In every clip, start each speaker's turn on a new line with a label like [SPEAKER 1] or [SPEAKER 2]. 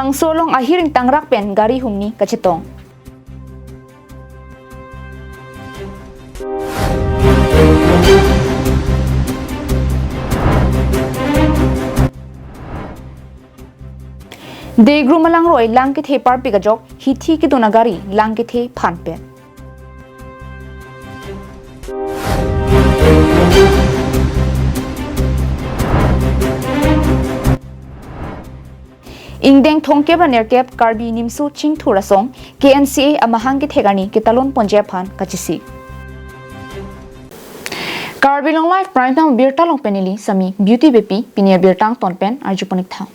[SPEAKER 1] Paklang solong ahiring tangrak pen gari humni kacetong. Degru malang roy langkit he parpi gajok hithi ki donagari langkit he phanpe. Ingdeng thongke ba nerkep karbi nimsu ching thurasong KNCA amahang ki thegani kitalon ponje phan kachisi. Karbi long life prime time birta long penili sami beauty bepi pinia birtang tonpen arjuponik tha.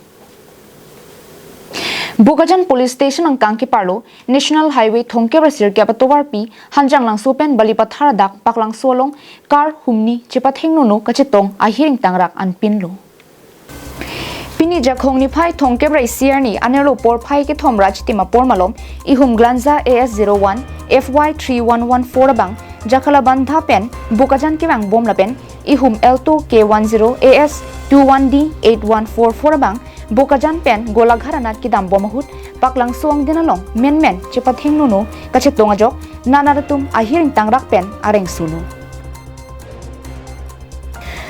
[SPEAKER 1] Bukajan Police Station ang Kangki Parlo, National Highway Thongke Brasir Kya Patowar Pi, Hanjang lang supen balipathara dak paklang solong kar humni chipatheng nono kachetong ahiring tangrak an pinlo. Pini jakhong ni phai Thongke Brasir ni anelo por phai ke thomraj tima por malom ihum glanza AS01 FY3114 bang jakhala bandha pen Bukajan ki bang bom lapen ihum L2 K10 AS21D 8144 bang Bukajan pen golagharanat kidam bomahut paklang suang dinalong men chipatheng nuno kachetong ajok nanaratum ahiring tangrak pen areng sulu.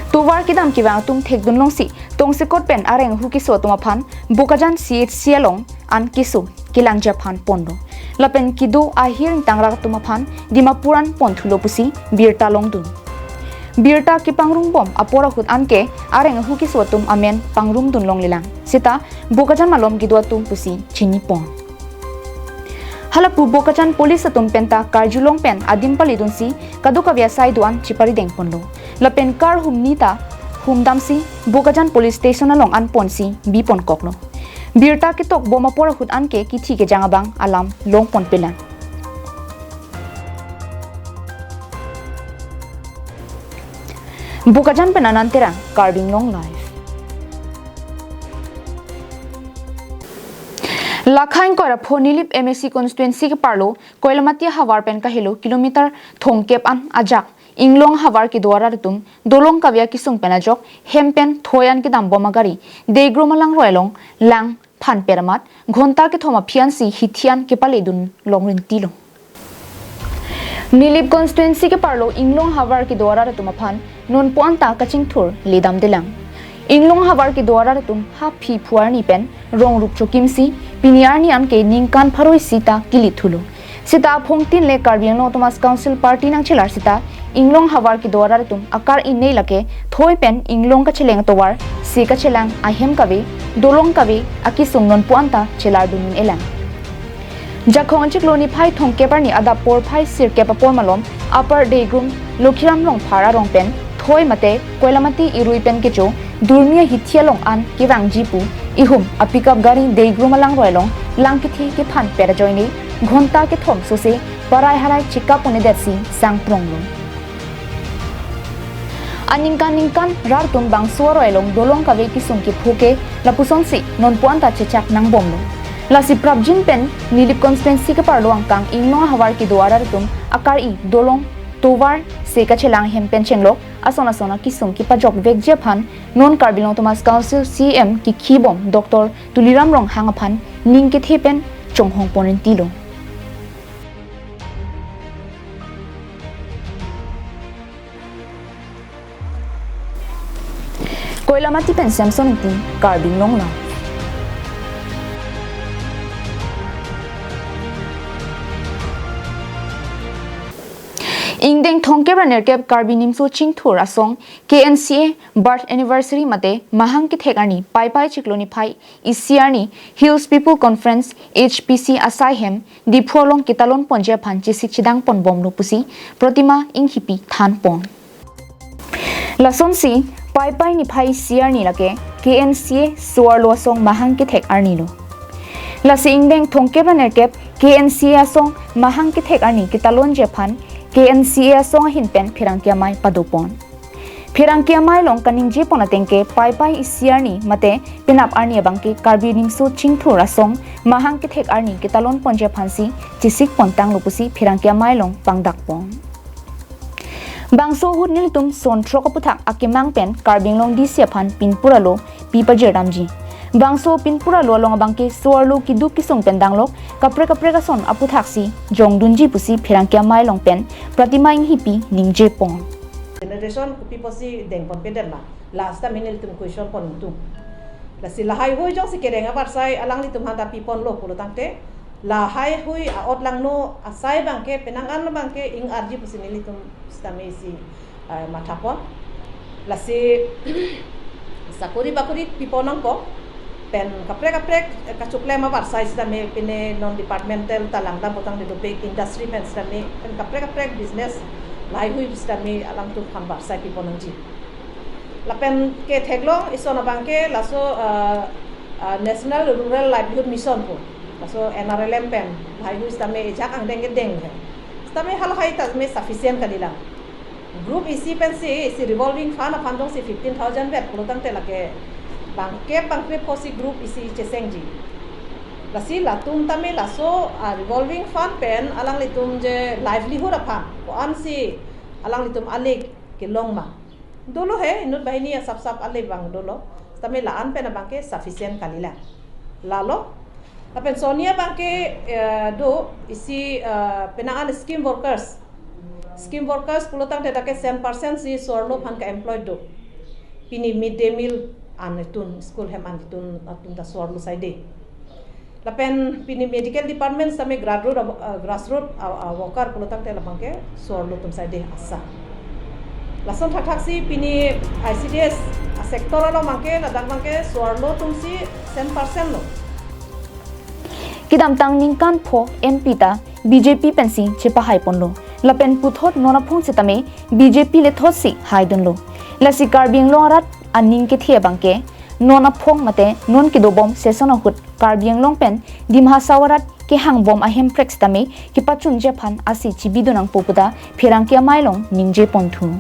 [SPEAKER 1] Tuwar kidam kibang tum thekdun longsi tongsikot pen areng hukiso tumaphan Bukajan CHC along an kisu kilang japhan pondo. Lapen kidu ahiring tangrak tumaphan Dimapuran ponthulo pusi birta longdun. Birta ki pangrum bom apora hut anke areng huki suatum amen pangrum dun long lilang sita Bukajan malom gidwa tum pusi chini pon halapu Bukajan police atum penta karjulong pen adim palidun si kaduka vyasai duan chipari deng ponlo lapen kar humnita humdamsi Bukajan police station along an ponsi bi pon koklo birta ki tok bom apora hut anke kithi ke jangabang alam long pon pelan Bukajan penananterang carving long life. Lakhain ko rapho nilip MSC constituency ke parlo koilamati hawar pen ka helo kilometer thongkep an ajak inglong hawar ki dwara rutum dolong kavya kisung penajok hempen thoyan ki dam bomagari degro malang roelong lang phan peramat ghonta ke thoma phiansi hithian ke paledun longrin tilo Nilip constituency ke parlo inglong hawar ki dwara rutum aphan non puanta kaching thur lidam dilang inglong hawar ki dwara rutum ha phi phuar ni pen rong rup chokimsi piniar ni an ke ningkan pharoi sita kili thulu sita phongtin le karbiang Thomas council party nang chelar sita inglong hawar ki dwara rutum akar in nei lake thoi pen inglong ka cheleng towar si ka chelang ahem kawe dolong kawe akisung non puanta chelar dunun elang Jakhong chikloni phai thongke parni adapor phai sirke papor malom upper degrum lokhiram long phara rong pen thoi mate koilamati irui pen kecho durmia hithialong an kiwang jipu ihum apikap gari degrum alang roilong langkithi ke phan pera joini ghonta ke thom sose parai harai chika pone detsi sang pronglo aningkan rartum bang suaro elong dolong kawe ki sungki phuke lapusonsi non puanta chechak nang bomlo Lasi Prabjin pen Nilip constituency ke parluang kang inglong hawar ki dwara rutum akar I dolong towar se ka chelang hempen chenglok asona kisung ki pajok vek jephan non karbilong Thomas council CM ki khibom Dr Tuliram rong hangaphan ning ke thepen chonghong ponen tilo Koilamati pen Samson ti karbilong la Ingdeng thongke nerkep karbi nimso chingthur asong KNCA birth anniversary mate mahang ki thegani pai chikloni phai isiarni Hills People Conference HPC asaihem diprolong kitalon ponje phanchi sikchidang pon bomno pusi protima inghipi than pon lasonsi pai ni phai siarni lake KNCA suarlo asong mahang ki thek arni lo lasi ingdeng thongke nerkep KNCA asong mahang ki thek arni kitalon je phan KNCA song hinpen phirangkia mai padopon phirangkia mai long kaning je pona tengke pai isiarni mate pinap arni bangki karbi nimsu chingthura song mahang ki thek arni ki talon ponje phansi chisik pontang lupusi phirangkia mai long pangdak pon bangso hut nil tum son throka puthak akimang pen karbing long di se phan pinpuralo pi pajer damji bangso pinpura lo long bangke suarlo ki duk ki song pen danglok kapre ka son apu thaksi jong dunji pusi phirangkya mai long pen pratima ing hipi ningje pong
[SPEAKER 2] generation kupi posi deng pon peden last time inil tum question pon tum la si lahai hoi jong si kerenga barsai alang li tum handa pi pon lo pulo tangte lahai hui a ot lang no asai bangke penangan bangke ing arji pusi nili tum stame si matapon la si sakuri bakuri pi ponang ko pen kapre kachukle ma barsai stame pine non departmental talang da botang de dope industry pen stame pen kapre business lai hui stame alang tu kham barsai pi ponang ji lapen ke theglong isona bangke laso national rural livelihood mission ko laso NRLM pen lai hui stame jak ang deng hai stame hal hai ta me sufficient kadila group isi pen si revolving fund fundong si 15000 vet pulutang te lake bangke posi group isi chesengji lasi latum tame laso revolving fund pen alang litum je livelihood apa ko ansi alang litum alik ke longma dolo he inut bahini ya sap ale bang dolo tame laan pen bangke sufficient kalila lalo apen sonia bangke do isi penangan scheme workers pulutang te take 10% si sorlo phan ka employed do pini midday meal anetun school hem anetun atun da sorlo side lapen pini medical department same grassroot worker pulutang te labangke sorlo tum side asa lason thak si pini ICDS sector lo mangke ladang mangke sorlo tum si 10% lo
[SPEAKER 1] kidam tang ningkan pho MP ta BJP pensi chepa hai ponlo lapen puthot nona phung chetame BJP le thosi haidun lo lasi karbing long rat aning ke thia bangke nona phong mate non ki do bom session hut karbing long pen dimha sawarat ke hang bom ahem prex tame ki pachun je phan asi chibidunang popuda phirangkya mailong ningje ponthu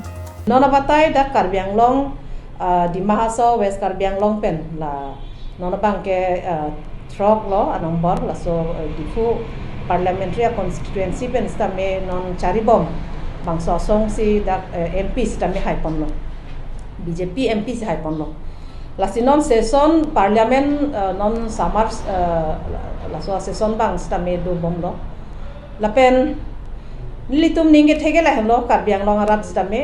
[SPEAKER 2] nona batai da karbing long dimahaso west karbing long pen la nona bangke throk lo anong bor la so difu parliamentary constituency pen stame non charibom bangso song si da MP stame haipon lo BJP MP si haipon lo la si non session parliament non summer la so session bang stame do bom lo la pen litum ninge thege la helo karbiang long arat stame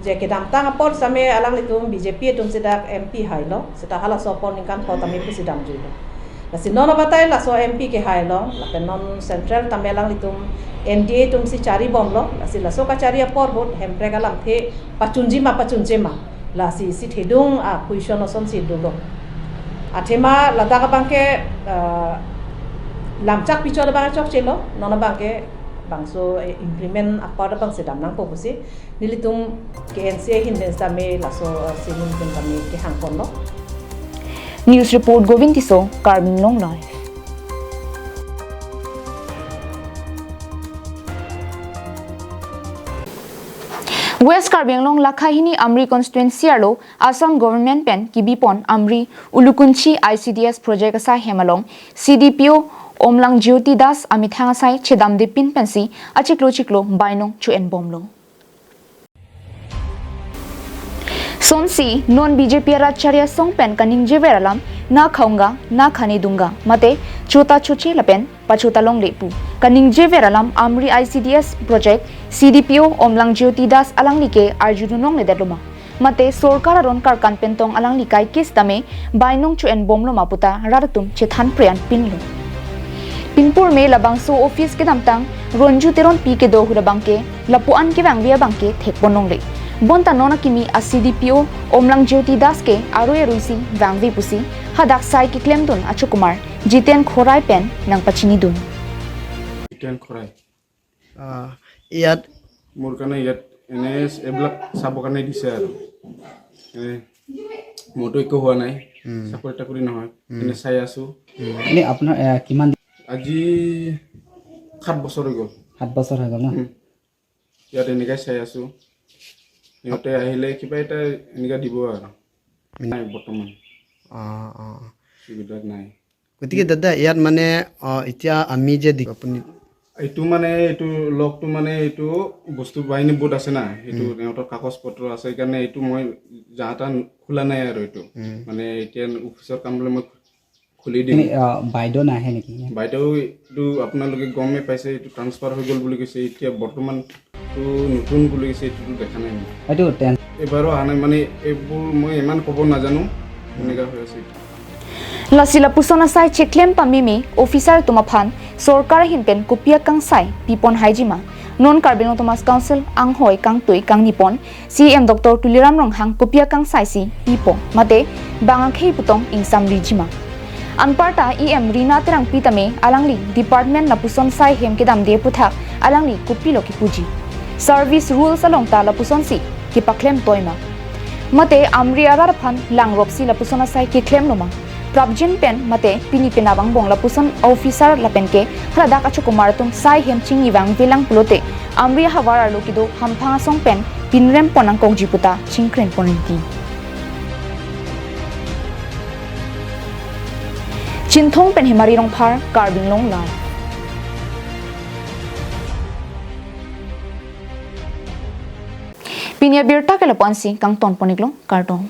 [SPEAKER 2] je kedam tang apor stame alang litum BJP tum si da MP hailo sita hala so pon kan potami president julo si non batai la so MP ke hailo la pen non central tamelang litum NDA tum si cari bom lo la si la so ka cari apor bot hempre galam the pachunji ma la si thedung a question oson si dulo athema la ta ka bangke lamchak pichor bang chok chelo non bangke bangso implement apor bang sedam nang popusi nilitum KNC hinden stame la so simun tum kami ke hangpon lo
[SPEAKER 1] News report Govintiso, Carbing Long Life. West Carbing Long Lakhahini Amri constituency alo Assam government pen kibipon Amri Ulukunchi ICDS project sa hemalong CDPO Omlang Jyoti Das amithang sai chedam de pin pensi achiklo bainong chu en bomlo Sonsi non BJP Racharya song pen kaning jeveralam na khaunga na khani dunga mate chota chuchi lapen pachuta long lepu kaning jeveralam Amri ICDS project CDPO Omlang Jyoti Das alang like arjunong ledaluma mate sorkar aron karkan pentong alang likai kis tame bainong chu en bomlo maputa raratum chethan prian pinlo Pinpur me labangso office ke damtang ronju teron pi ke do hurabangke lapuan ke bangbia bangke thekponong le bonta nona kimi CDPO Omlang Jyoti Das ke aroe ruisi bangvi pusi hadak sai ki claim dun achukumar jiten khorai pen nang pachini dun
[SPEAKER 3] jiten khorai ইয়াত মোৰ কাৰণে ইয়াত এনে এইবিলাক চাব কাৰণে দিছে আৰু মোৰতো একো হোৱা নাই চাকৰি টাকৰি নহয় এনে চাই আছো
[SPEAKER 4] এনে আপোনাৰ কিমান
[SPEAKER 3] আজি 7 বছৰ হৈ গ'ল
[SPEAKER 4] 7 বছৰ হৈ গ'ল ন
[SPEAKER 3] ইয়াত এনেকৈ চাই আছো ইহঁতে আহিলে কিবা এটা এনেকৈ দিব আৰু নাই বৰ্তমান সুবিধা নাই
[SPEAKER 4] গতিকে দাদা ইয়াত মানে এতিয়া আমি যে আপুনি
[SPEAKER 3] এইটো মানে এইটো লগটো মানে এইটো বস্তু বাহিনী বোৰ্ড আছে না এইটো সিহঁতৰ কাগজ পত্ৰ আছে সেইকাৰণে এইটো মই যাহা খোলা নাই আৰু এইটো মানে এতিয়া অফিচৰ কাম লৈ মই খুলি দিম
[SPEAKER 4] বাইদেউ নাহে নেকি
[SPEAKER 3] বাইদেউ এইটো আপোনালোকে গমেই পাইছে এইটো ট্ৰান্সফাৰ হৈ গ'ল বুলি কৈছে এতিয়া বৰ্তমান এইটো নতুন বুলি কৈছে এইটো দেখা নাই
[SPEAKER 4] এইটো
[SPEAKER 3] এবাৰো অহা নাই মানে এইবোৰ মই ইমান ক'ব নাজানো এনেকুৱা হৈ আছে
[SPEAKER 1] lasila pusona sai cheklem pamimi officer tumaphan sarkar hinpen kopia kang sai pipon haijima non karbino thomas council ang hoi kang tui kang nipon cm dr tuliram rong hang kopia kang sai si pipo mate banga khei putong ingsam rijima anparta em rina terang pitame alangli department na puson sai hem kedam de puthak alangli kopi loki puji service rules along ta la puson si ki paklem toima mate amri arar phan langrop si la pusona sai ki klem noma Prabjin pen mate pini penabang bong lapuson officer lapen ke hrada kachu kumar tum sai hem chingi wang velang pulote amri hawara lokido hamphanga song pen pinrem ponang kong jiputa chingkren poninti chinthong pen himari rong phar carbin long la pinia birta kala pansi kang ton poniklong kartong